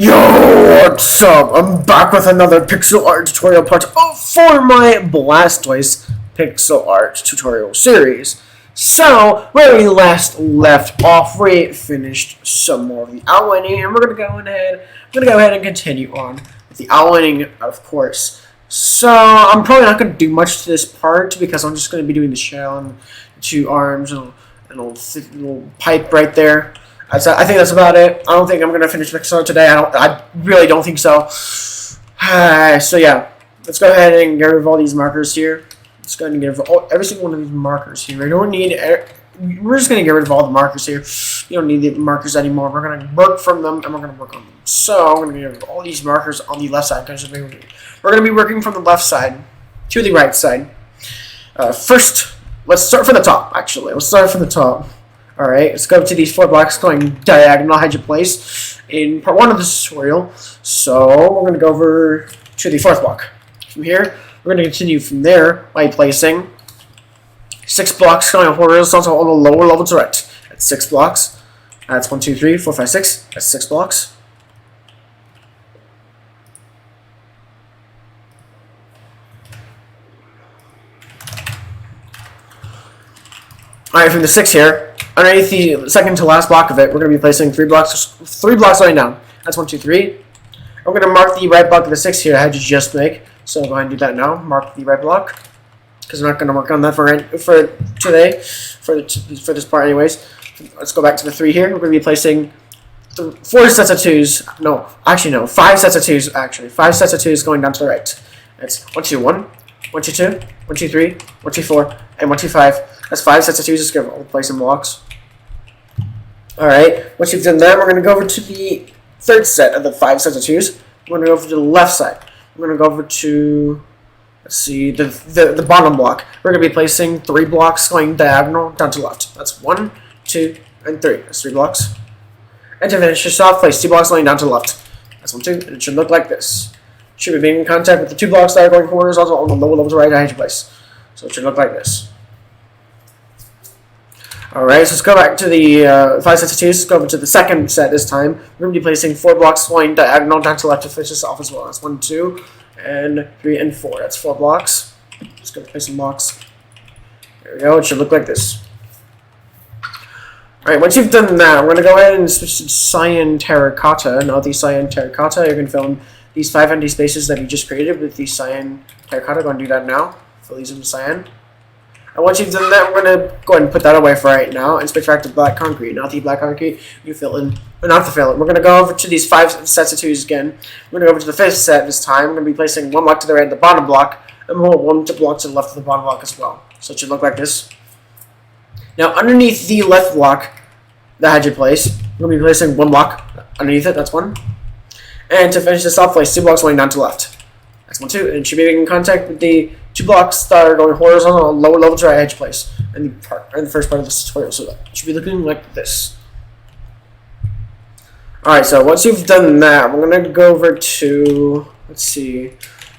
Yo, what's up? I'm back with another pixel art tutorial part for my Blastoise pixel art tutorial series. So, where we last left off, we finished some more of the outlining, and we're gonna go ahead and continue on with the outlining, of course. So, I'm probably not gonna do much to this part because I'm just gonna be doing the shell and the two arms and a little pipe right there. I think that's about it. I don't think I'm going to finish pixel art today. I really don't think so. So yeah, let's go ahead and get rid of all these markers here. Let's go ahead and get rid of every single one of these markers here. We're just going to get rid of all the markers here. You don't need the markers anymore. We're going to work from them, and we're going to work on them. So I'm going to get rid of all these markers on the left side. We're going to be working from the left side to the right side. First, let's start from the top, actually. Let's start from the top. Alright, let's go to these 4 blocks going diagonal, hide your place in part 1 of this tutorial. So, we're going to go over to the 4th block. From here, we're going to continue from there by placing 6 blocks going horizontal on the lower level to right. That's 6 blocks. That's 1, 2, 3, 4, 5, 6. That's 6 blocks. Alright, from the 6 here, underneath the second to last block of it, we're going to be placing 3 blocks laying down. That's 1, 2, 3. We're going to mark the right block of the 6 here I had to just make. So go ahead and do that now. Mark the right block, because we're not going to work on that for today, for this part anyways. Let's go back to the 3 here. We're going to be placing 4 sets of 2s. No, actually no, 5 sets of 2s. Actually, 5 sets of 2s going down to the right. It's 1, 2, 1, 1, 2, 2, 1, 2, 3, 1, 2, 4, and 1, 2, 5. That's 5 sets of 2s. Just go place some blocks. Alright, once you've done that, we're going to go over to the 3rd set of the 5 sets of 2s. We're going to go over to the left side. We're going to go over to, let's see, the bottom block. We're going to be placing 3 blocks going diagonal down to left. That's 1, 2, and 3. That's 3 blocks. And to finish this off, place 2 blocks going down to the left. That's 1, 2, and it should look like this. It should be being in contact with the 2 blocks that are going horizontal on the lower level to right at each place. So it should look like this. Alright, so let's go back to the 5 sets of 2s. Let's go over to the 2nd set this time. We're going to be placing 4 blocks going diagonal down to left to finish this off as well. That's 1, 2, and 3, and 4. That's 4 blocks. Just going to place some blocks. There we go. It should look like this. Alright, once you've done that, we're going to go ahead and switch to cyan terracotta. Now the cyan terracotta, you're going to fill in these 5 empty spaces that you just created with the cyan terracotta. Go and do that now. Fill these in cyan. And once you've done that, we're going to go ahead and put that away for right now and switch back to black concrete. Now the black concrete, you fill in, or not to fill it. We're going to go over to these 5 sets of 2s again. We're going to go over to the 5th set this time. We're going to be placing 1 block to the right of the bottom block, and we'll hold 1 block to the left of the bottom block as well. So it should look like this. Now underneath the left block that had your place, we're going to be placing 1 block underneath it. That's 1. And to finish this off, place 2 blocks going down to the left. That's 1, 2, and it should be making contact with the 2 blocks that are going horizontal on the lower level to right edge place in the first part of this tutorial. So that should be looking like this. Alright, so once you've done that, we're going to go over to, let's see,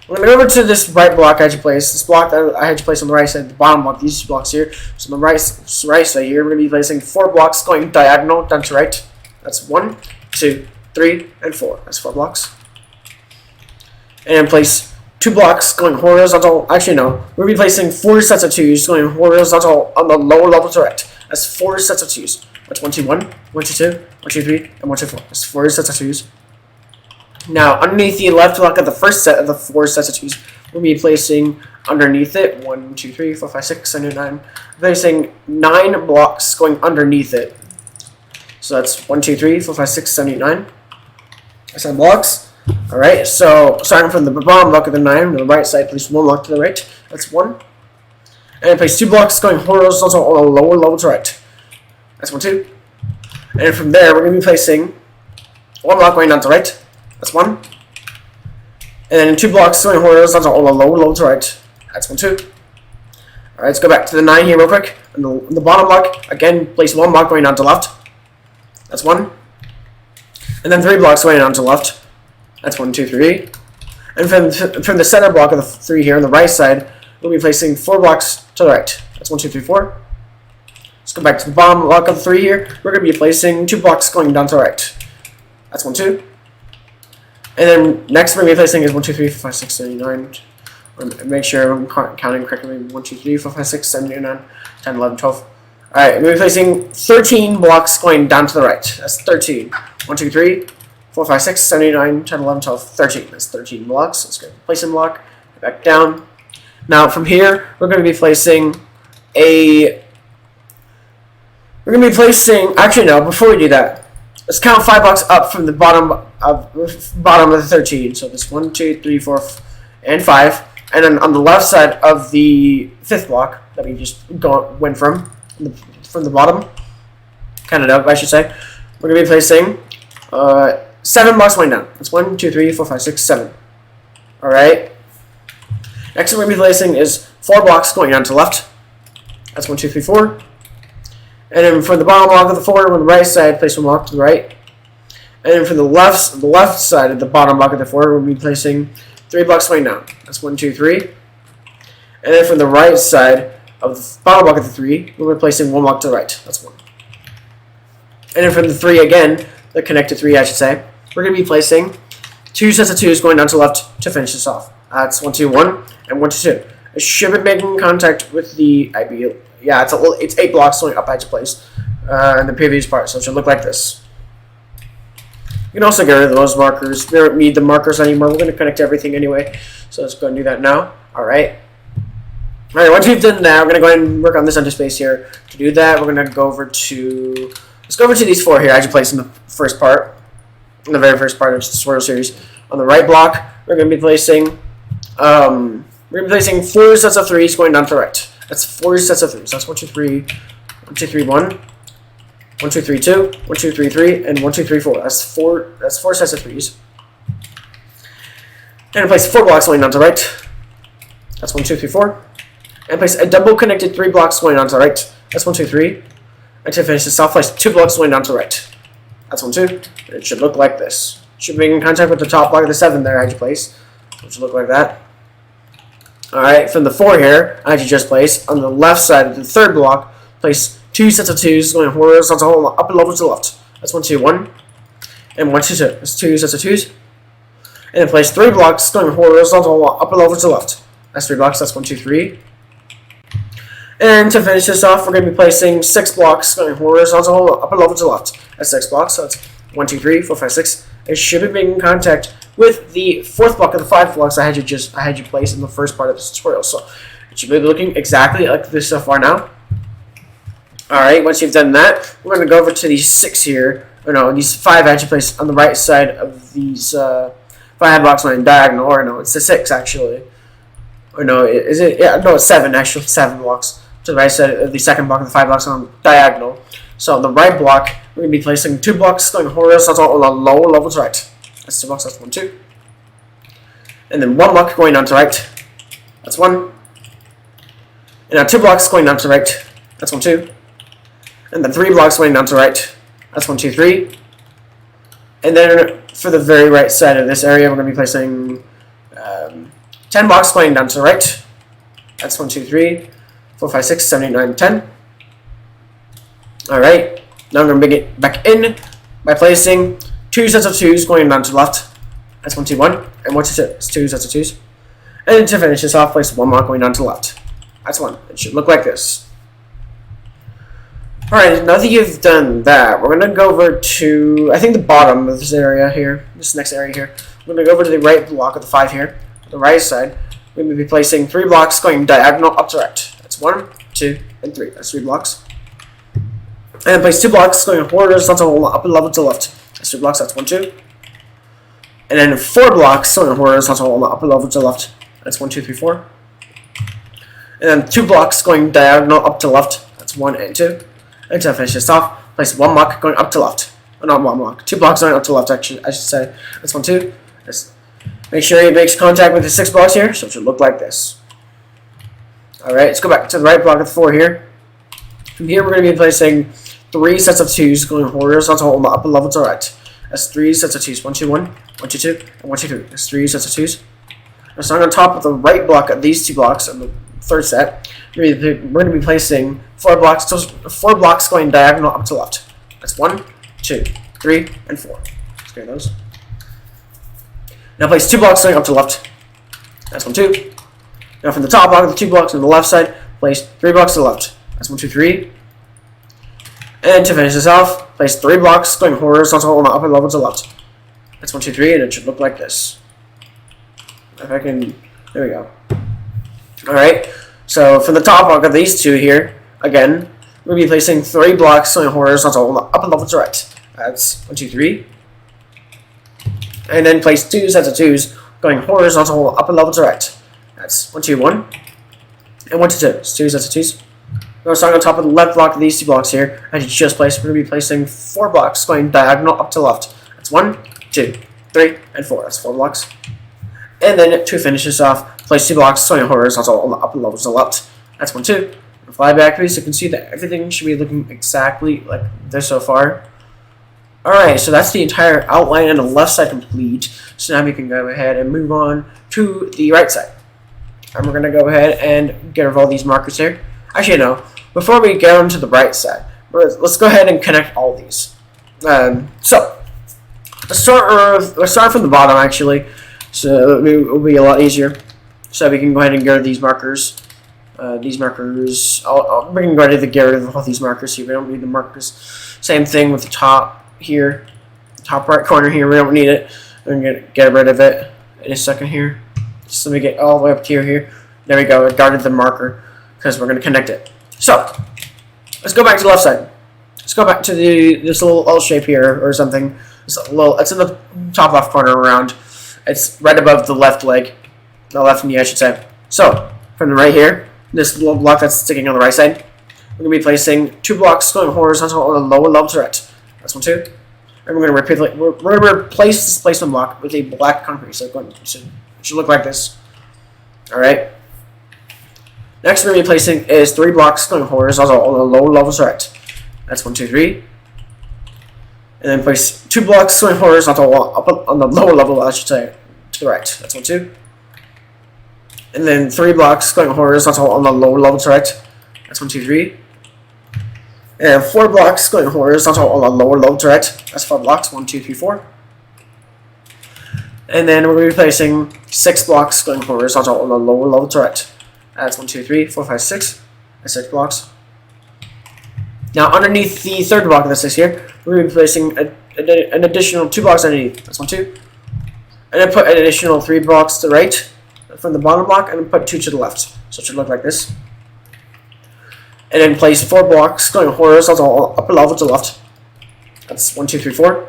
we're going to go over to this right block I had you place, this block that I had you place on the right side, the bottom block, these 2 blocks here. So on the right side here, we're going to be placing 4 blocks going diagonal down to right. That's 1, 2, 3, and 4. That's 4 blocks. And place 2 blocks going horizontal. Actually, no. We're going to be placing 4 sets of 2s going horizontal on the lower level to right. That's 4 sets of 2s. That's 1, 2, 1, 1, 2, 2, 1, 2, 3, and 1, 2, 4. That's 4 sets of 2s. Now, underneath the left block of the first set of the 4 sets of 2s, we'll be placing underneath it 1, 2, 3, 4, 5, 6, 7, 8, 9. Placing 9 blocks going underneath it. So that's 1, 2, 3, 4, 5, 6, 7, 8, 9. That's 9 blocks. Alright, so starting from the bottom block of the 9 on the right side, place 1 block to the right. That's 1. And place 2 blocks going horizontal on the lower level to right. That's 1, 2. And from there, we're going to be placing 1 block going down to right. That's 1. And then 2 blocks going horizontal on the lower level to right. That's 1, 2. Alright, let's go back to the 9 here real quick. On the bottom block, again, place 1 block going down to left. That's 1. And then 3 blocks going down to left. That's 1, 2, 3. And from the center block of the 3 here on the right side, we'll be placing 4 blocks to the right. That's 1, 2, 3, 4. Let's go back to the bottom block of the 3 here. We're going to be placing 2 blocks going down to the right. That's 1, 2. And then next we're going to be placing is 1, 2, 3, 4, 5, 6, 7, 9. Make sure I'm counting correctly. 1, 2, 3, 4, 5, 6, 7, 8, 9, 10, 11, 12. Alright, we're placing 13 blocks going down to the right. That's 13. 1, 2, 3, 4, 5, 6, 7, 8, 9, 10, 11, 12, 13. That's 13 blocks. Let's go place a block. Back down. Now from here, we're going to be placing actually no, before we do that, let's count 5 blocks up from the bottom of the 13. So this 1, 2, 3, 4, and 5. And then on the left side of the 5th block that we just went from the bottom, counted up, I should say, we're going to be placing 7 blocks going down. That's 1, 2, 3, 4, 5, 6, 7. Alright. Next we're going to be placing is 4 blocks going down to the left. That's 1, 2, 3, 4. And then from the bottom block of the 4 on the right side, place 1 block to the right. And then from the left side of the bottom block of the 4, we'll be placing 3 blocks going down. That's 1, 2, 3. And then from the right side of the bottom block of the 3, we'll be placing 1 block to the right. That's 1. And then from the 3 again, the connected 3 I should say, we're going to be placing 2 sets of 2s going down to the left to finish this off. That's 1, 2, 1, and 1, 2, 2. It should be making contact with the IB. Yeah, it's 8 blocks going up edge place in the previous part, so it should look like this. You can also get rid of those markers. We don't need the markers anymore. We're going to connect everything anyway, so let's go and do that now. Alright, once we've done that, we're going to go ahead and work on this space here. To do that, we're going to go over to, let's go over to these 4 here, as you place in the first part, in the very first part of the Swirl series. On the right block, we're going to be placing 4 sets of 3s going down to the right. That's 4 sets of 3s. That's 1, 2, 3, 1, 2, 3, 1, 1, 2, 3, 2, 1, 2, 3, 3, and 1, 2, 3, 4. That's 4 sets of 3s. And place 4 blocks going down to the right. That's 1, 2, 3, 4. And place a double connected 3 blocks going down to the right. That's 1, 2, 3. And to finish this off, place 2 blocks going down to the right. That's 1, 2. And it should look like this. Should be in contact with the top block of the 7 there, as you place. It should look like that. Alright, from the 4 here, as you just placed, on the left side of the 3rd block, place 2 sets of 2s going horizontal up and level to the left. That's 1, 2, 1. And 1, 2, 2. That's 2 sets of 2s. And then place 3 blocks going horizontal up and level to the left. That's 3 blocks. That's 1, 2, 3. And to finish this off, we're going to be placing 6 blocks going horizontal up and level to the left. That's 6 blocks. So that's 1, 2, 3, 4, 5, 6. It should be making contact with the 4th block of the 5 blocks I had you place in the first part of this tutorial. So it should be looking exactly like this so far now. Alright, once you've done that, we're going to go over to these 6 here. Or no, these 5 I had you place on the right side of these 5 blocks on diagonal. Or no, it's the 6 actually. Or no, is it? Yeah, no, it's 7 actually. 7 blocks to the right side of the 2nd block of the 5 blocks on diagonal. So on the right block, we're going to be placing 2 blocks going horizontal on the lower level to right. That's 2 blocks, that's 1, 2. And then 1 block going down to right. That's 1. And now 2 blocks going down to right. That's 1, 2. And then 3 blocks going down to right. That's 1, 2, 3. And then for the very right side of this area, we're going to be placing 10 blocks going down to the right. That's 1, 2, 3, 4, 5, 6, 7, 8, 9, 10. Alright, now I'm going to bring it back in by placing 2 sets of 2s going down to the left. That's 1, 2, 1. And 1, 2, 2. It's 2 sets of 2s. And to finish this off, place 1 block going down to the left. That's 1. It should look like this. Alright, now that you've done that, we're going to go over to, I think, the bottom of this area here. This next area here. We're going to go over to the right block of the 5 here. On the right side, we're going to be placing 3 blocks going diagonal up to right. That's 1, 2, and 3. That's 3 blocks. And place 2 blocks going horizontal up and level to the left. That's 2 blocks. That's 1, 2. And then 4 blocks going horizontal up and level to the left. That's 1, 2, 3, 4. And then 2 blocks going diagonal up to the left. That's 1 and 2. And to finish this off, place 1 block going up to the left. Oh, not 1 block. 2 blocks going up to the left, actually, I should say. That's 1, 2. Just make sure it makes contact with the 6 blocks here, so it should look like this. Alright, let's go back to the right block of the 4 here. From here, we're going to be placing 3 sets of 2s going horizontal on the upper level to the right. That's 3 sets of 2s. 1, 2, 1, 1, 2, 2, and 1, 2, 3. That's 3 sets of 2s. Now, starting on top of the right block of these 2 blocks on the 3rd set, we're going to be placing 4 blocks going diagonal up to the left. That's 1, 2, 3, and 4. Let's get those. Now place 2 blocks going up to the left. That's 1, 2. Now from the top block of the 2 blocks on the left side, place 3 blocks to the left. That's 1, 2, 3. And to finish this off, place 3 blocks going horizontal on the upper level to the left. That's 1, 2, 3, and it should look like this. If I can, there we go. Alright, so from the top block of these 2 here, again, we'll be placing 3 blocks going horizontal on the upper level to right. That's 1, 2, 3. And then place 2 sets of 2s going horizontal on the upper level to right. That's 1, 2, 1. And 1, 2, 2. It's 2 sets of 2s. Now starting on top of the left block of these 2 blocks here, as you just placed, we're going to be placing 4 blocks going diagonal up to the left. That's 1, 2, 3, and 4. That's 4 blocks. And then to finish this off, place 2 blocks going horizontal on the upper level to the left. That's 1, 2. And fly back, so you can see that everything should be looking exactly like this so far. Alright, so that's the entire outline on the left side complete. So now we can go ahead and move on to the right side. And we're going to go ahead and get rid of all these markers here. Actually, no. Before we get on to the right side, let's go ahead and connect all these. So, let's start from the bottom, actually. So it'll be a lot easier. So we can go ahead and get rid of these markers. We can go ahead and get rid of all these markers here. We don't need the markers. Same thing with the top here, top right corner here. We don't need it. I'm gonna get rid of it in a second here. Just let me get all the way up to here. There we go. I guarded the marker because we're gonna connect it. So let's go back to the left side. Let's go back to this little L shape here or something. It's in the top left corner around. It's right above the left leg, the left knee, I should say. So from the right here, this little block that's sticking on the right side, we're gonna be placing 2 blocks going horizontal on the lower level to right. That's 1, 2. And we're gonna replace this placement block with a black concrete. So it should look like this. All right. Next, we're gonna be placing is 3 blocks going horizontal on the lower level to right. That's 1, 2, 3. And then place 2 blocks going horizontal up on the lower level, I should say, to the right. That's 1, 2. And then 3 blocks going horizontal on the lower level to right. That's 1, 2, 3. And 4 blocks going horizontal on the lower level to right. That's 4 blocks. 1, 2, 3, 4. And then we're going to be placing 6 blocks going horizontal on the lower level to right. That's 1, 2, 3, 4, 5, 6. That's 6 blocks. Now underneath the third block of the 6 here, we're going to be placing an additional 2 blocks underneath. That's 1, 2. And then put an additional 3 blocks to the right from the bottom block, and then put 2 to the left. So it should look like this. And then place 4 blocks going horizontal upper level to the left. That's 1, 2, 3, 4.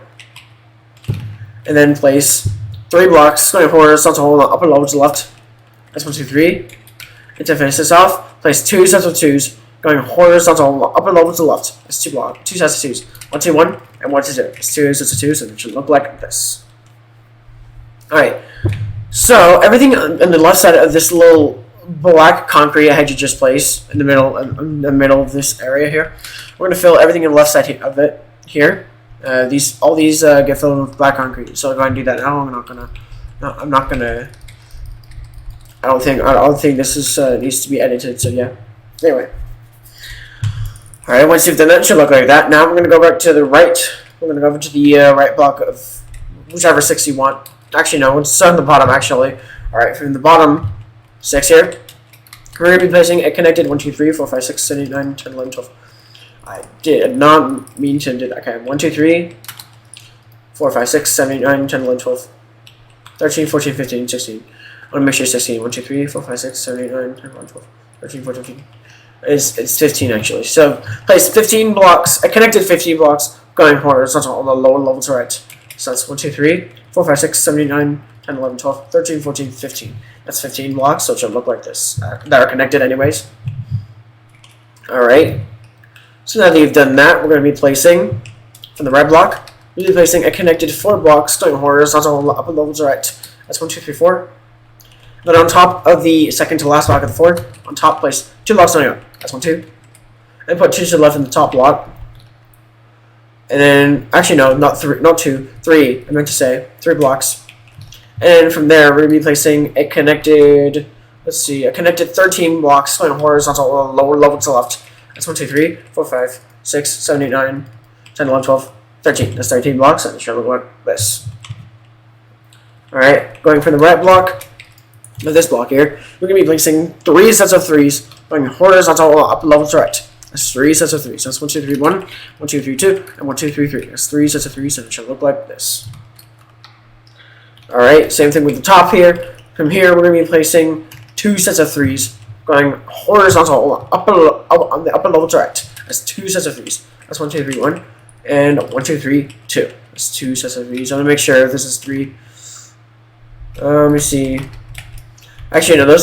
And then place 3 blocks going horizontal upper level to the left. That's 1, 2, 3. And to finish this off, place 2 sets of 2s going horizontal upper level to the left. That's 2 sets of 2s. 1, 2, 1, and 1, 2, 2. It's 2 sets of 2s, and it should look like this. Alright. So everything on the left side of this little black concrete I had you just place in the middle of this area here. We're gonna fill everything in the left side of it here. All these get filled with black concrete. So I'll go ahead and do that now. I don't think this is needs to be edited. So yeah. Anyway. All right. Once you've done that, it should look like that. Now we're gonna go back to the right. We're gonna go over to the right block of whichever 6 you want. Actually, no. It's on the bottom. Actually. All right. From the bottom 6 here, we're going to be placing a connected 1, 2, 3, 4, 5, 6, 7, 8, 9, 10, 11, 12. I did not mean to do that. Okay, 1, 2, 3, 4, 5, 6, 7, 8, 9, 10, 11, 12, 13, 14, 15, 16. I want to make sure 16. 1, 2, 3, 4, 5, 6, 7, 8, 9, 10, 11, 12, 13, 14, 15. It's 15 actually. So place 15 blocks, a connected 15 blocks going horizontal on the lower level to right. So that's 1, 2, 3, 4, 5, 6, 7, 8, 9, 10, 11, 12, 13, 14, 15. That's 15 blocks, so it should look like this. That are connected anyways. Alright. So now that you've done that, we're going to be placing, from the right block, we'll be placing a connected 4 blocks going horizontal on the upper level to right. That's 1, 2, 3, 4. Then on top of the second to last block of the 4, on top place 2 blocks going up. That's 1, 2. And put 2 to the left in the top block. And then, actually no, not 2, 3. I meant to say 3 blocks. And from there, we're going to be placing a connected, a connected 13 blocks going horizontal on the lower level to the left. That's 1, 2, 3, 4, 5, 6, 7, 8, 9, 10, 11, 12, 13. That's 13 blocks, and it should look like this. Alright, going from the right block to this block here, we're going to be placing 3 sets of 3s going horizontal up level to right. That's 3 sets of 3s. So that's 1, 2, 3, 1, 1, 2, 3, 2, and 1, 2, 3, 3. That's 3 sets of 3s, and it should look like this. Alright, same thing with the top here. From here, we're going to be placing 2 sets of 3s going horizontal up on the upper level to right. That's 2 sets of 3s. That's 1, 2, 3, 1, and 1, 2, 3, 2. That's 2 sets of 3s. I'm going to make sure this is 3. Let me see. Actually, no,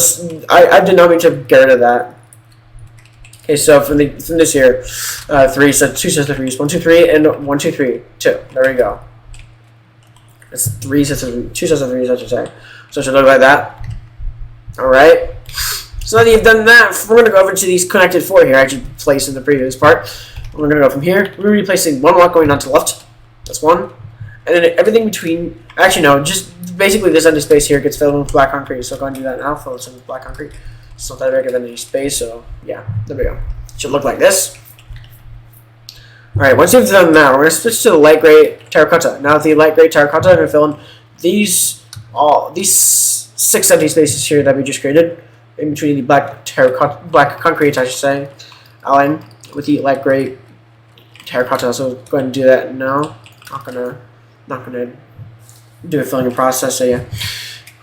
I did not mean to get rid of that. Okay, so from this here, 2 sets of 3s, 1, 2, 3, and 1, 2, 3, 2. There we go. It's 2 sets of 3s, I should say. So it should look like that. Alright. So now that you've done that, we're going to go over to these connected 4 here, I actually placed in the previous part. We're going to go from here. We're going to be placing 1 block going down to the left. That's 1. And then everything between, actually no, just basically this empty space here gets filled with black concrete. So go and do that now, fill it with black concrete. It's not that big of any space, so yeah, there we go. It should look like this. Alright, once you've done that, we're going to switch to the light gray terracotta. Now with the light gray terracotta, I'm going to fill in these 6 empty spaces here that we just created in between the black concrete, I should say, outline with the light gray terracotta. So go ahead and do that now. Not gonna do a filling process. So yeah,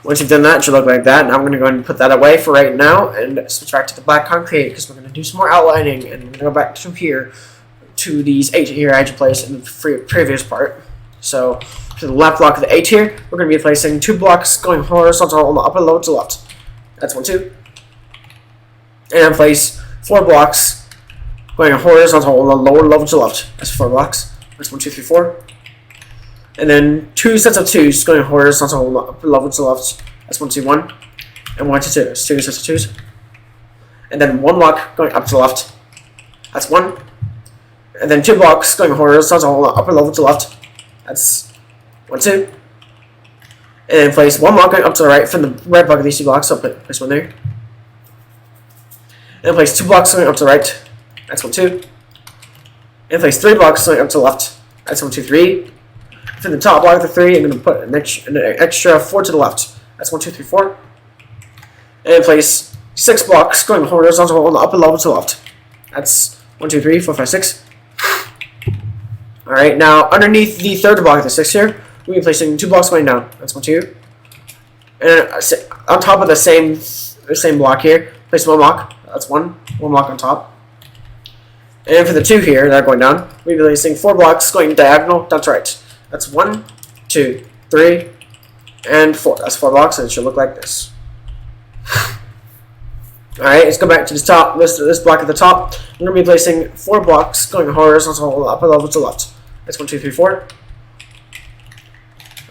once you've done that, it should look like that. Now I'm gonna go ahead and put that away for right now and switch back to the black concrete because we're gonna do some more outlining, and we're gonna go back to here to these 8 here I had placed in the previous part. So to the left block of the 8 here, we're gonna be placing 2 blocks going horizontal on the upper lower to the left. That's 1, 2, and place 4 blocks going horizontal on the lower level to the left. That's 4 blocks. That's 1, 2, 3, 4. And then 2 sets of 2s going horizontal on the upper level to the left. That's 1, 2, 1. And 1, 2, 2. That's 2 sets of 2s. And then 1 block going up to the left. That's 1. And then 2 blocks going horizontal on the upper level to the left. That's 1, 2. And then place 1 block going up to the right from the right block of these 2 blocks. So place 1 there. And then place 2 blocks going up to the right. That's 1, 2. And place 3 blocks going up to the left. That's 1, 2, 3. For the top block of the 3, I'm going to put an extra 4 to the left. That's 1, 2, 3, 4. And place 6 blocks going horizontal on the upper level to the left. That's 1, 2, 3, 4, 5, 6. Alright, now underneath the 3rd block of the 6 here, we'll be placing 2 blocks going down. That's 1, 2. And on top of the same block here, place 1 block. That's 1 block on top. And for the 2 here that are going down, we'll be placing 4 blocks going diagonal down to right. That's 1, 2, 3, and 4. That's 4 blocks, and it should look like this. Alright, let's go back to the top. This block at the top. I'm going to be placing 4 blocks going horizontal on the upper level to the left. That's 1, 2, 3, 4.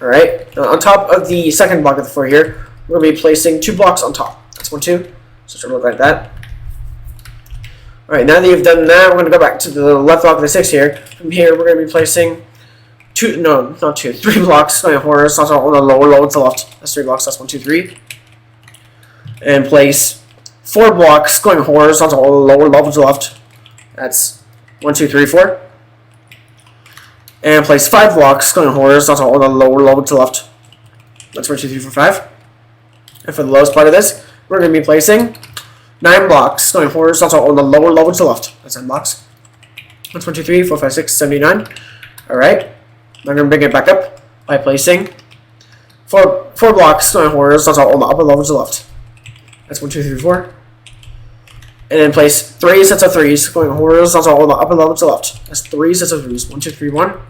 Alright, on top of the 2nd block of the 4 here, we're going to be placing 2 blocks on top. That's 1, 2. So it should look like that. Alright, now that you've done that, we're going to go back to the left block of the 6 here. From here, we're going to be placing 3 blocks going horizontal on the lower level to the left. That's 3 blocks. That's 1, 2, 3. And place 4 blocks going horizontal on the lower level to the left. That's 1, 2, 3, 4. And place 5 blocks going horizontal on the lower level to the left. That's 1, 2, 3, 4, 5. And for the lowest part of this, we're going to be placing 9 blocks going horizontal on the lower level to the left. That's 9 blocks. That's 1, 2, 3, 4, 5, 6, 79. Alright. I'm going to bring it back up by placing 4 blocks going horizontal on the upper level to the left. That's 1, 2, 3, 4. And then place 3 sets of 3s going horizontal on the upper level to the left. That's 3 sets of 3s. 1, 2, 3, 1.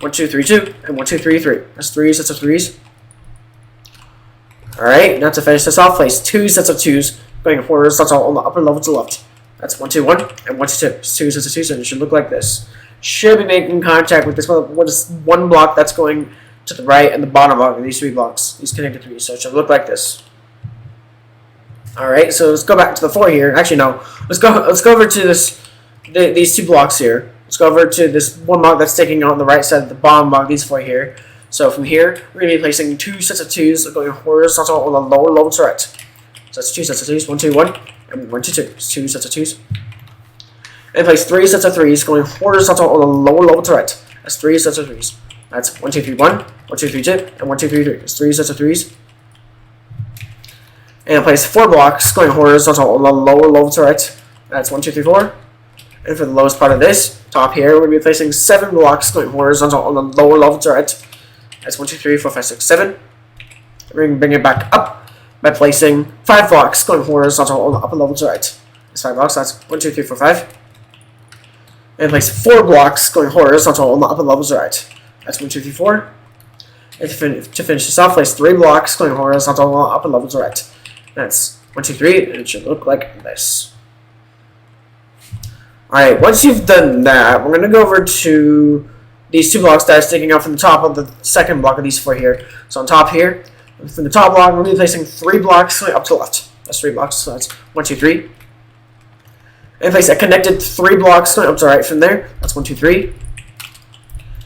1, 2, 3, 2. And 1, 2, 3, 3. That's 3 sets of 3s. Alright, now to finish this off, place 2 sets of 2s going horizontal on the upper level to the left. That's 1, 2, 1. And 1, 2, 2. It's 2 sets of 2s, and it should look like this. Should be making contact with this one block that's going to the right and the bottom block of these 3 blocks, these connected 3s. So it should look like this. Alright, so let's go back to the 4 here. Actually, no. Let's go over to these 2 blocks here. Let's go over to this 1 block that's taking on the right side of the bottom block, these 4 here. So from here, we're going to be placing 2 sets of 2s going horizontal on the lower level to right. So that's 2 sets of 2s. 1, 2, 1. And 1, 2, 2. It's 2 sets of 2s. And place 3 sets of 3s going horizontal on the lower level to right. That's 3 sets of 3s. That's 1, 2, 3, 1, 1, 2, 3, 2, and 1, 2, 3, 3. It's 3 sets of 3s. And place 4 blocks going horizontal on the lower level to right. That's 1, 2, 3, 4. And for the lowest part of this, top here, we're going to be placing 7 blocks going horizontal on the lower level to right. That's 1, 2, 3, 4, 5, 6, 7. We're going to bring it back up by placing 5 blocks going horizontal on the upper level to right. That's 5 blocks. That's 1, 2, 3, 4, 5. And place 4 blocks going horizontal on the upper level to right. That's 1, 2, 3, 4. And to finish this off, place 3 blocks going horizontal on the upper level to right. That's 1, 2, 3, and it should look like this. Alright, once you've done that, we're going to go over to these 2 blocks that are sticking out from the top of the second block of these 4 here. So on top here, from the top block, we're going to be placing 3 blocks up to the left. That's 3 blocks, so that's 1, 2, 3. And place a connected 3 blocks going up to the right from there. That's 1, 2, 3.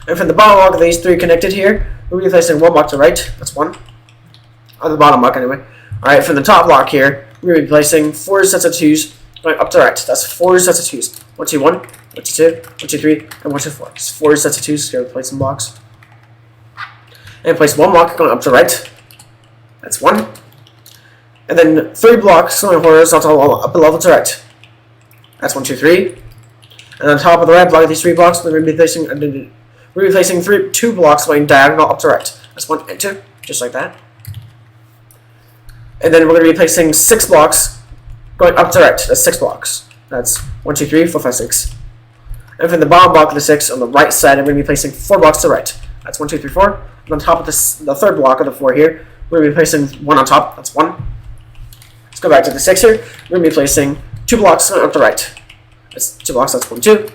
And from the bottom block of these 3 connected here, we're going to be placing 1 block to the right. That's 1. On the bottom block anyway. Alright, from the top block here, we're going to be placing 4 sets of 2s going up to the right. That's 4 sets of 2s. 1, 2, 1, 1, 2, 2, 1, 2, 3, and 1, 2, 4. It's 4 sets of 2s. Here, place some blocks. And place 1 block going up to the right. That's 1. And then 3 blocks going horizontal on the upper level to the right. That's 1, 2, 3. And on top of the right block of these 3 blocks, we're going to be placing 2 blocks going diagonal up to the right. That's 1 and 2, just like that. And then we're going to be placing 6 blocks going up to the right. That's 6 blocks. That's 1, 2, 3, 4, 5, 6. And from the bottom block of the 6 on the right side, I'm going to be placing 4 blocks to the right. That's 1, 2, 3, 4. And on top of the third block of the 4 here, we're going to be placing 1 on top. That's 1. Let's go back to the 6 here. We're going to be placing 2 blocks going up to the right. That's 2 blocks. That's 1, 2.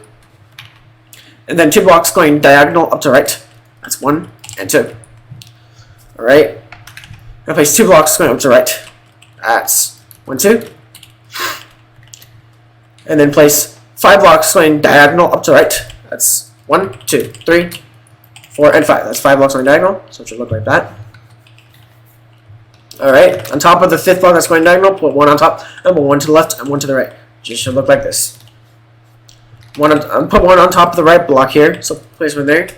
And then 2 blocks going diagonal up to the right. That's 1 and 2. Alright. I'm going to place 2 blocks going up to the right. That's 1, 2. And then place 5 blocks going diagonal up to the right. That's 1, 2, 3, 4, and 5. That's 5 blocks going diagonal, so it should look like that. Alright, on top of the 5th block that's going diagonal, put 1 on top, and put 1 to the left and 1 to the right. It just should look like this. Put 1 on top of the right block here, so place 1 there.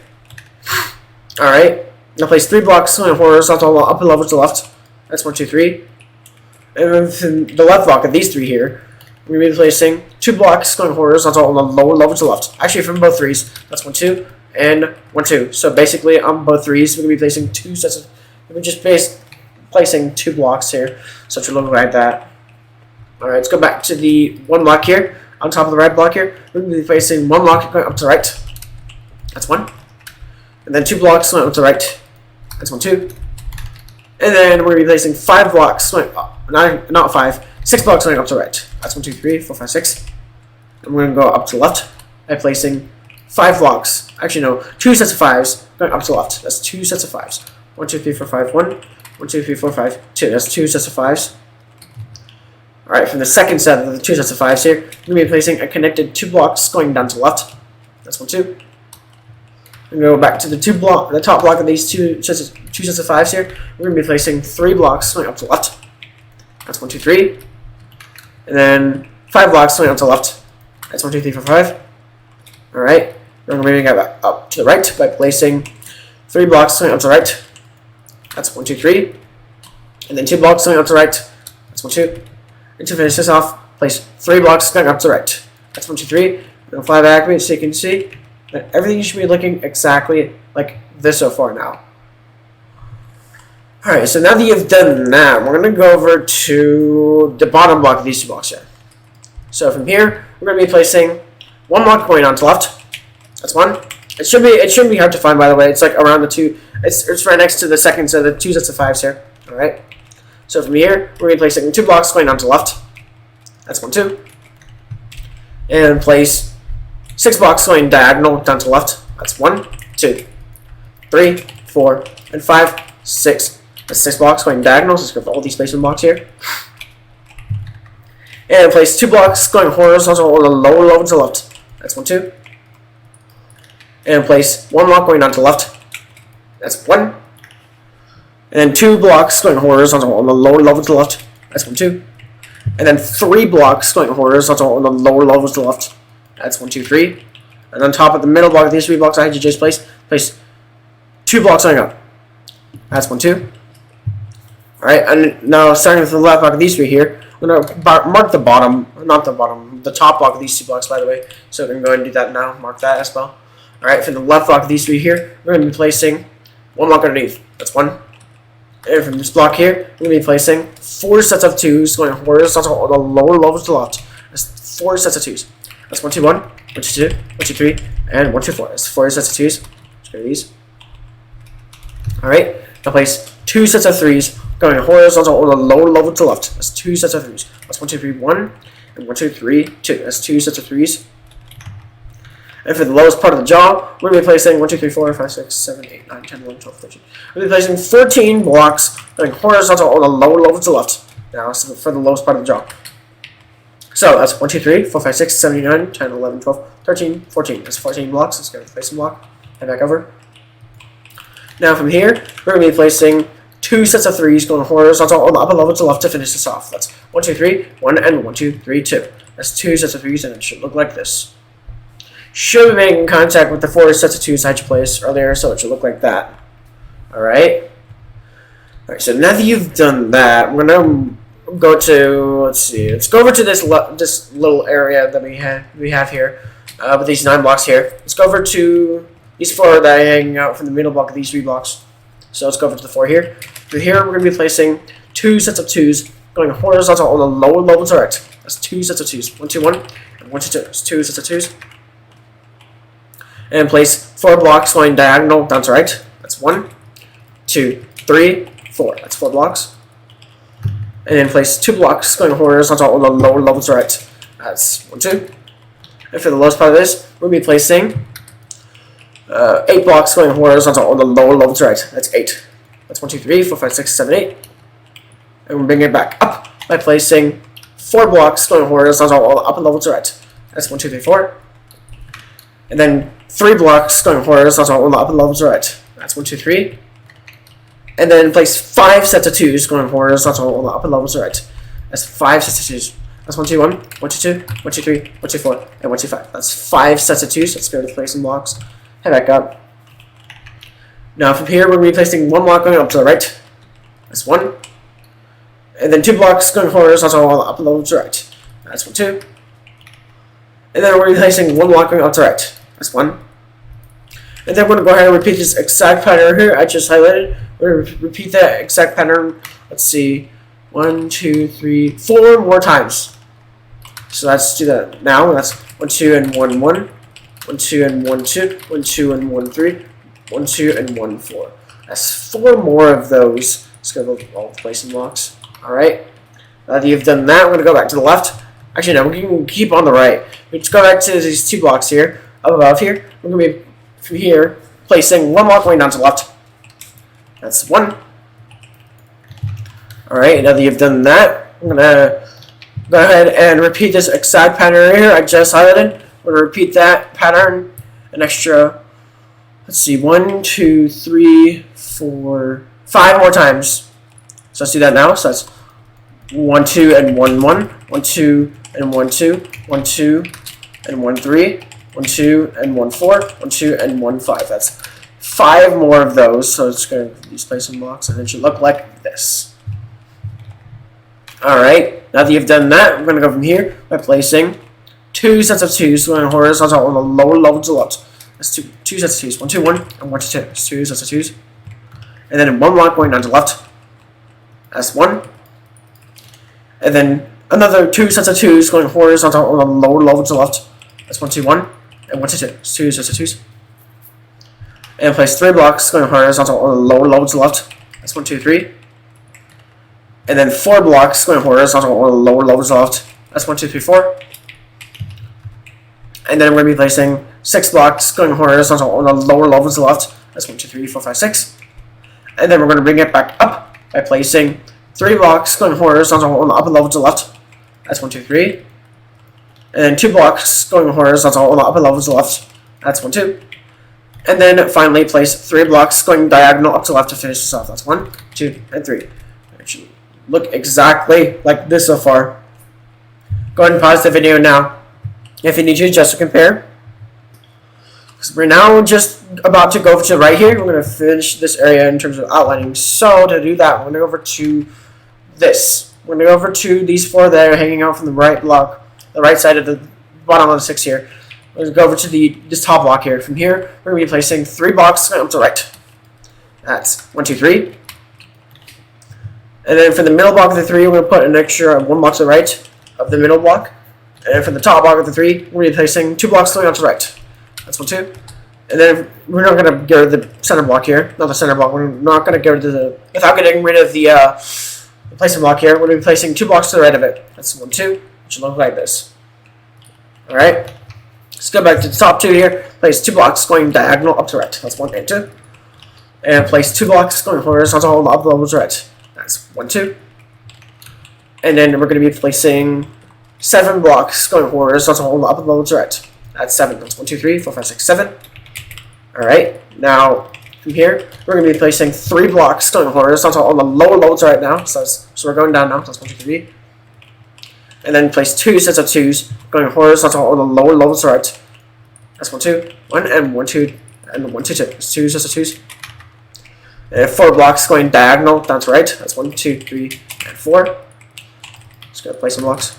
Alright, now place 3 blocks going horizontal on the upper level to the left. That's 1, 2, 3. And then from the left block of these 3 here, we're going to be placing 2 blocks going horizontal on the lower level to the left. Actually, from both 3s. That's 1, 2, and 1, 2. So basically, on both 3s, we're going to be placing 2 sets of... We're just placing 2 blocks here, so it should look like that. Alright, let's go back to the 1 block here. On top of the right block here, we're going to be placing 1 block going up to the right. That's 1. And then 2 blocks going up to the right. That's 1, 2. And then we're going to be placing 5 blocks going up. Not 5. 6 blocks going up to the right. That's 1, 2, 3, 4, 5, 6. And we're going to go up to the left by placing 5 blocks. Actually, no, 2 sets of 5s going up to the left. That's 2 sets of 5s. 1, 2, 3, 4, 5, 1. 1, 2, 3, 4, 5, 2. That's 2 sets of 5s. Alright, from the second set of the 2 sets of 5s here, we're going to be placing a connected 2 blocks going down to the left. That's 1, 2. We're going to go back to the top block of these 2 sets of 5s here. We're going to be placing 3 blocks going up to the left. That's 1, 2, 3. And then 5 blocks going up to the left. That's 1, 2, 3, 4, 5. Alright, we're going to be moving up to the right by placing 3 blocks going up to the right. That's 1, 2, 3. And then 2 blocks going up to the right. That's 1, 2. And to finish this off, place 3 blocks going up to the right. That's 1, 2, 3. And I'll fly back to me so you can see that everything should be looking exactly like this so far now. Alright, so now that you've done that, we're going to go over to the bottom block of these 2 blocks here. So from here, we're going to be placing 1 block going on to the left. That's 1. It shouldn't be hard to find, by the way. It's like around the 2. It's right next to the second set of the 2 sets of 5s here. Alright. So from here, we're going to be placing 2 blocks going on to the left. That's 1, 2. And place 6 blocks going diagonal down to the left. That's 1, 2, 3, 4, and 5, 6. That's 6 blocks going diagonal. So let's go for all these placement blocks here. And place 2 blocks going horizontal on the lower level to the left. That's 1, 2. And place 1 block going on to the left. That's 1. And then 2 blocks going horizontal on the lower level to the left. That's 1, 2. And then 3 blocks going horizontal on the lower level to the left. That's 1, 2, 3. And on top of the middle block of these 3 blocks I had you just place 2 blocks going up. That's 1, 2. Alright, and now starting with the left block of these 3 here, I'm going to mark the bottom, not the bottom, the top block of these 2 blocks, by the way. So we're going to go ahead and do that now, mark that as well. Alright, for the left block of these 3 here, we're going to be placing 1 block underneath. That's 1. And from this block here, we're going to be placing 4 sets of 2s going horizontal on the lower levels to the left. That's 4 sets of 2s. That's 1, 2, 1, 1, 2, 2, 1, 2, 3, and 1, 2, 4. That's 4 sets of 2s. Let's go to these. Alright, now place 2 sets of 3s going horizontal on the lower level to the left. That's 2 sets of 3s. That's 1, 2, 3, 1, and 1, 2, 3, 2. That's 2 sets of 3s. And for the lowest part of the jaw, we're going to be placing 1, 2, 3, 4, 5, 6, 7, 8, 9, 10, 11, 12, 13. We're going to be placing 14 blocks going horizontal on the lower level to the left. Now, so for the lowest part of the jaw. So that's 1, 2, 3, 4, 5, 6, 7, 8, 9, 10, 11, 12, 13, 14. That's 14 blocks. Let's go to the placing block. Head back over. Now from here, we're going to be placing 2 sets of 3s going horizontal on the upper level to the left to finish this off. That's 1, 2, 3, 1, and 1, 2, 3, 2. That's 2 sets of 3s, and it should look like this. Should be making contact with the 4 sets of 2s I had placed earlier, so it should look like that. Alright? Alright, so now that you've done that, we're going to go to, let's go over to this little area that we have here, with these 9 blocks here. Let's go over to these 4 that are hanging out from the middle block of these 3 blocks. So let's go over to the 4 here. Through here, we're going to be placing 2 sets of 2s going horizontal on the lower level to right. That's 2 sets of 2s. 1, 2, 1, and 1, 2, 2. That's 2 sets of 2s. And place 4 blocks going diagonal down to right. That's 1, 2, 3, 4. That's 4 blocks. And then place 2 blocks going horizontal on the lower level to right. That's 1, 2. And for the lowest part of this, we'll be placing 8 blocks going horizontal on the lower level to right. That's 8. That's 1, 2, 3, 4, 5, 6, 7, 8. And we'll bring it back up by placing 4 blocks going horizontal on the upper level to right. That's 1, 2, 3, 4. And then 3 blocks going horizontal on the upper level to right. That's 1, 2, 3. And then place 5 sets of 2s going horizontal on the upper level to right. That's 5 sets of 2s. That's 1, 2, 1, 1, 2, 2, 1, 2, 3, 1, 2, 4, and 1, 2, 5. That's 5 sets of 2s. Let's go to the placing blocks. Head back up. Now from here, we're going to be placing 1 block going up to the right. That's 1. And then 2 blocks going horizontal on the upper level to the right. That's 1, 2. And then we're going to be placing 1 block going up to the right. That's 1. And then we're going to go ahead and repeat this exact pattern here I just highlighted. We're going to repeat that exact pattern. Let's see. 1, 2, 3, 4 more times. So let's do that now. That's 1, 2, and 1, 1. 1, 2, and 1, 2. 1, 2, and 1, 3. 1, 2, and 1, 4. That's 4 more of those. Let's go to all the placing blocks. Alright. Now that you've done that, we're going to go back to the left. Actually, no, we can keep on the right. We just go back to these 2 blocks here. Up above here. We're going to be, from here, placing 1 block going down to the left. That's 1. Alright, now that you've done that, I'm going to go ahead and repeat this exact pattern here I just highlighted. We're going to repeat that pattern an extra, let's see, 1, 2, 3, 4, 5 more times. So let's do that now. So that's 1, 2, and 1, 1. 1, 2, and 1, 2. 1, 2, and 1, 3. 1, 2, and 1, 4. 1, 2, and 1, 5. That's 5 more of those. So it's going to use placing blocks, and it should look like this. Alright, now that you've done that, we're going to go from here by placing 2 sets of 2s going horizontal on the lower level to the left. That's 2 sets of 2s. 1, 2, 1, and 1, 2, 2. That's 2 sets of 2s. And then 1 block going down to the left. That's 1. And then another 2 sets of 2s going horizontal on the lower level to the left. That's 1, 2, 1, and 1, 2, 2. That's 2 sets of 2s. And place 3 blocks going horizontal on the lower level to the left. That's 1, 2, 3. And then 4 blocks going horizontal on the lower level to the left. That's 1, 2, 3, 4. And then we're going to be placing 6 blocks going horizontal on the lower level to the left. That's 1, 2, 3, 4, 5, 6. And then we're going to bring it back up by placing 3 blocks going horizontal on the upper level to the left. That's 1, 2, 3. And then 2 blocks going horizontal on the upper level to the left. That's 1, 2. And then finally place 3 blocks going diagonal up to the left to finish this off. That's 1, 2, and 3. It should look exactly like this so far. Go ahead and pause the video now if you need to just to compare. because we're now just about to go over to the right here. We're going to finish this area in terms of outlining. So to do that, we're going to go over to this. We're going to go over to these 4 that are hanging out from the right block, the right side of the bottom of the 6 here. We're going to go over to this top block here. From here, we're going to be placing 3 blocks up to the right. That's 1, 2, 3. And then for the middle block of the 3, we're going to put an extra 1 block to the right of the middle block. And for the top block of the 3, we're going to be placing 2 blocks going out to the right. That's 1, 2. And then we're not going to get rid of the center block here. Not the center block. We're not going to get rid of the... Without getting rid of the placement block here, we're going to be placing 2 blocks to the right of it. That's 1, 2. It should look like this. Alright. Let's go back to the top 2 here. Place 2 blocks going diagonal up to the right. That's 1 and 2. And place 2 blocks going horizontal up the to the right. That's 1, 2. And then we're going to be placing 7 blocks going horizontal up the to the right. That's 7. That's 1, 2, 3, 4, 5, 6, 7. Alright, now from here, we're going to be placing 3 blocks going horizontal on the lower lobes right now. So we're going down now. That's 1, 2, 3. And then place 2 sets of 2s going horizontal on the lower lobes right. That's 1, 2. 1 and 1, 2. And 1, 2, 2. That's 2 sets of 2s. And 4 blocks going diagonal down to right. That's 1, 2, 3, and 4. Just going to place some blocks.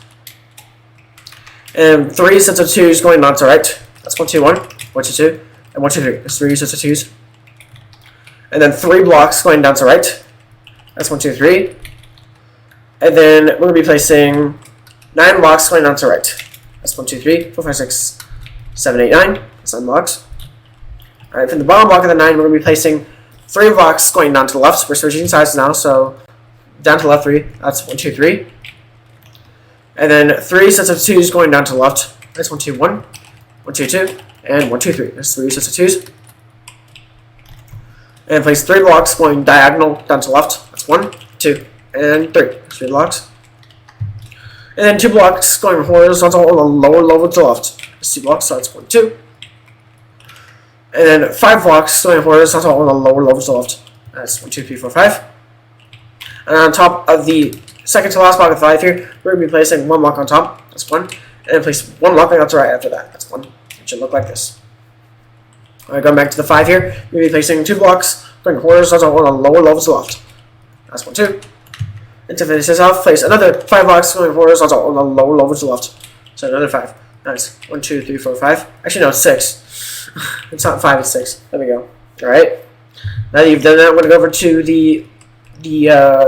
And 3 sets of 2s going down to right. That's 1, 2, 1. 1, 2, 2. And 1, 2, 3. That's 3 sets of 2s. And then 3 blocks going down to right. That's 1, 2, 3. And then we're going to be placing 9 blocks going down to right. That's 1, 2, 3, 4, 5, 6, 7, 8, 9. That's 9 blocks. Alright, from the bottom block of the 9, we're going to be placing 3 blocks going down to the left. We're switching sides now, so down to the left 3. That's 1, 2, 3. And then 3 sets of 2s going down to the left. That's 1, 2, 1. 1, 2, 2. And 1, 2, 3. That's 3 sets of 2s. And place 3 blocks going diagonal down to the left. That's 1, 2, and 3. That's 3 blocks. And then 2 blocks going horizontal on the lower level to the left. That's 2 blocks, so that's 1, 2. And then 5 blocks going horizontal on the lower level to the left. That's 1, 2, 3, 4, 5. And on top of the second to last block of 5 here, we're going to be placing 1 block on top. That's 1. And then place 1 block going out to right after that. That's 1. It should look like this. Alright, going back to the 5 here, we're going to be placing 2 blocks going horizontal on the lower level to the left. That's 1, 2. And to finish this off, place another 5 blocks going horizontal on the lower level to the left. So another 5. Nice. 1, 2, 3, 4, 5. Actually, no, it's 6. It's not 5, it's 6. There we go. Alright. Now that you've done that, I'm going to go over to the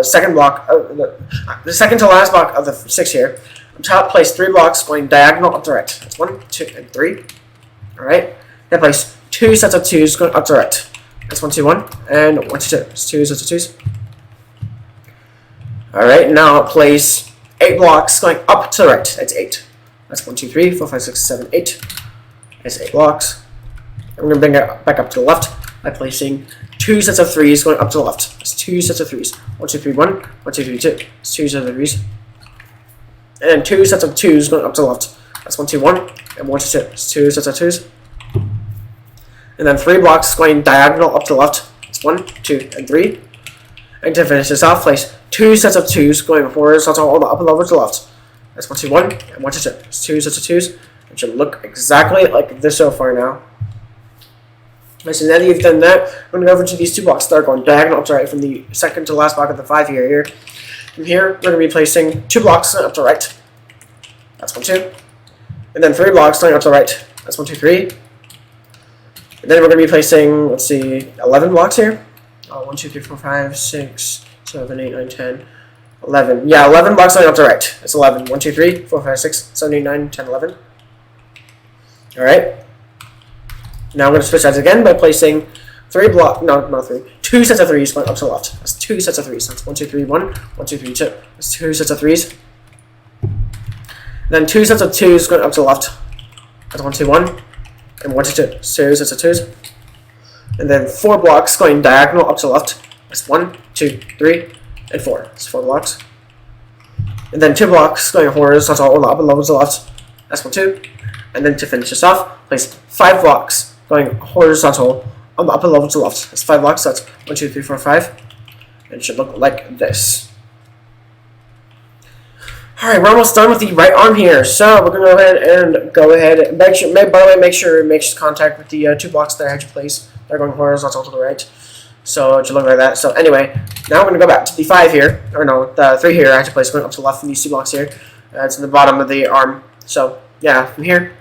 second block, the second to last block of the 6 here. On top, place 3 blocks going diagonal up to right. That's 1, 2, and 3. Alright. Then place 2 sets of 2s going up to right. That's 1, 2, 1, and 1, 2, 2. That's 2 sets of 2s. Alright, now place 8 blocks going up to the right. That's 8. That's 1, 2, 3, 4, 5, 6, 7, 8. That's 8 blocks. And we're going to bring it back up to the left by placing 2 sets of 3s going up to the left. That's 2 sets of 3s. 1, 2, 3, 1, 1, 2, 3, 2. That's 2 sets of 3s. And 2 sets of 2s going up to the left. That's 1, 2, 1, and 1, 2, 2. That's 2 sets of 2s. And then 3 blocks going diagonal up to the left. That's 1, 2, and 3. And to finish this off, place 2 sets of 2s going horizontal on the upper level to the left. That's 1, 2, 1, and 1, 2, 2. That's 2 sets of 2s. It should look exactly like this so far now. Right, so now that you've done that, we're going to go over to these 2 blocks that are going diagonal up to right from the second to last block of the 5 here. From here, we're going to be placing 2 blocks up to the right. That's 1, 2. And then 3 blocks going up to the right. That's 1, 2, 3. And then we're going to be placing, let's see, 11 blocks here. 1, 2, 3, 4, 5, 6, 7, 8, 9, 10, 11. Yeah, 11 blocks going up to the right. That's 11. 1, 2, 3, 4, 5, 6, 7, 8, 9, 10, 11. Alright. Now I'm going to switch sides again by placing 2 sets of 3s going up to the left. That's 2 sets of 3s. That's 1, 2, 3, 1, 1, 2, 3, 2. That's 2 sets of 3s. Then 2 sets of 2s going up to the left. That's 1, 2, 1, and 1, 2, 2. 2 sets of 2s. And then 4 blocks going diagonal up to the left. That's 1, 2, 3, and 4. That's 4 blocks. And then 2 blocks going horizontal on the upper level to the left. That's 1, 2. And then to finish this off, place 5 blocks going horizontal on the upper level to the left. That's 5 blocks. That's 1, 2, 3, 4, 5. And it should look like this. Alright, we're almost done with the right arm here, so we're going to go ahead and make sure, by the way, make sure it makes contact with the 2 blocks that I had you place. They're going horizontal to the right, so it should look like that. So anyway, now we're going to go back to the 5 here, or no, the 3 here I had to place, going up to the left from these 2 blocks here. It's in the bottom of the arm, so yeah, from here,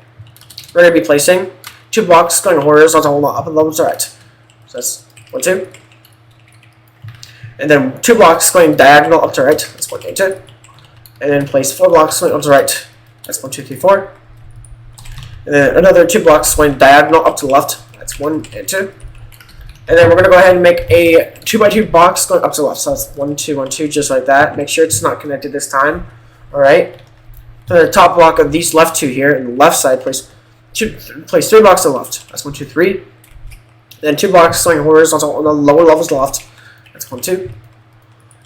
we're going to be placing 2 blocks going horizontal up and level to the right. So that's 1, 2. And then 2 blocks going diagonal up to the right, that's 1, 2. And then place 4 blocks going up to the right. That's 1, 2, 3, 4. And then another 2 blocks going diagonal up to the left. That's 1 and 2. And then we're going to go ahead and make a 2x2 box going up to the left. So that's 1, 2, 1, 2, just like that. Make sure it's not connected this time. Alright. For the top block of these left 2 here, and the left side, place 3 blocks to the left. That's 1, 2, 3. And then 2 blocks going horizontal on the lower levels to the left. That's 1, 2.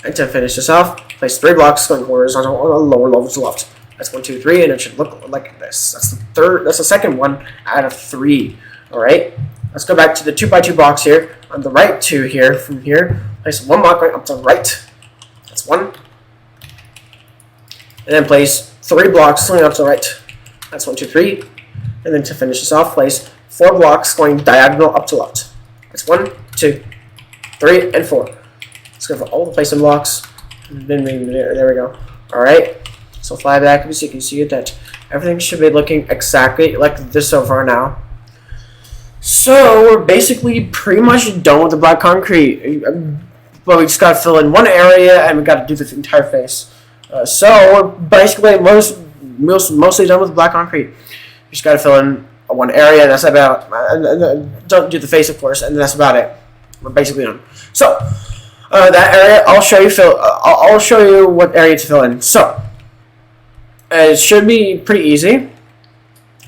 And to finish this off, place 3 blocks going horizontal on the lower level to the left. That's 1, 2, 3, and it should look like this. That's the second one out of 3. Alright. Let's go back to the 2x2 box here. On the right 2 here, from here, place 1 block going up to the right. That's 1. And then place 3 blocks going up to the right. That's 1, 2, 3. And then to finish this off, place 4 blocks going diagonal up to the left. That's 1, 2, 3, and 4. Let's go for all the placement blocks. There we go. Alright. So fly back so you can see that everything should be looking exactly like this so far now. So we're basically pretty much done with the black concrete. But we just gotta fill in one area and we gotta do the entire face. So we're basically mostly done with black concrete. We just gotta fill in one area, and that's about. Don't do the face, of course, and that's about it. We're basically done. So. That area, I'll show you what area to fill in. So, it should be pretty easy.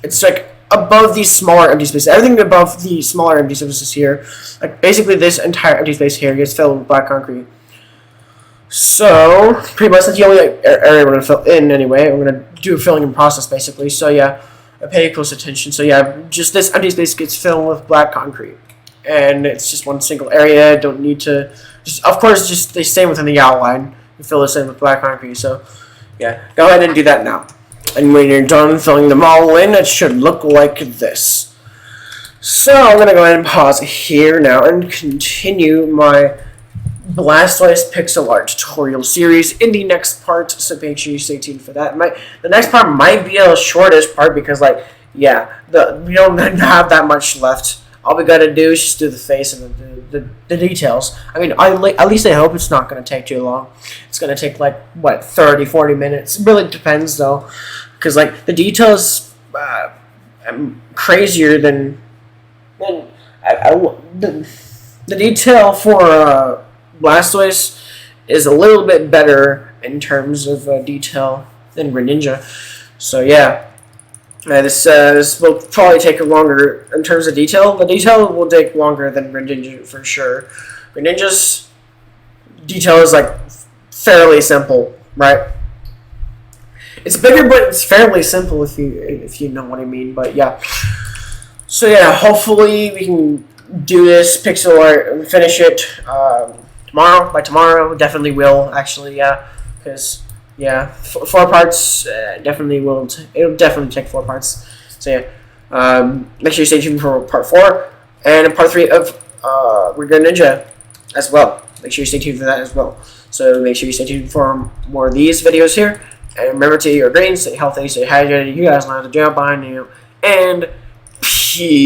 It's like above these smaller empty spaces. Everything above the smaller empty spaces here, like basically this entire empty space here gets filled with black concrete. So, pretty much that's the only area we're going to fill in anyway. We're going to do a filling in process basically. So yeah, pay close attention. So yeah, just this empty space gets filled with black concrete. And it's just one single area. Don't need to, of course, just they stay within the outline. You fill this in with black concrete. So, yeah, go ahead and do that now. And when you're done filling them all in, it should look like this. So I'm gonna go ahead and pause here now and continue my Blastoise pixel art tutorial series in the next part. So make sure you stay tuned for that. The next part might be the shortest part because, like, yeah, we don't have that much left. All we gotta do is just do the face and the details. I mean, at least I hope it's not gonna take too long. It's gonna take like, what, 30, 40 minutes. It really depends though. Because, like, the details crazier than the detail for Blastoise is a little bit better in terms of detail than Greninja. So, yeah. This will probably take longer in terms of detail. The detail will take longer than Greninja for sure. Greninja's detail is like fairly simple, right? It's bigger, but it's fairly simple if you know what I mean. But yeah. So yeah, hopefully we can do this pixel art and finish it tomorrow. By tomorrow, definitely will actually. Yeah, because. Yeah, 4 parts definitely will. It'll definitely take 4 parts. So yeah, make sure you stay tuned for part 4 and part 3 of Greninja as well. Make sure you stay tuned for that as well. So make sure you stay tuned for more of these videos here. And remember to eat your greens, stay healthy, stay hydrated. You guys know how to jump behind you, and peace.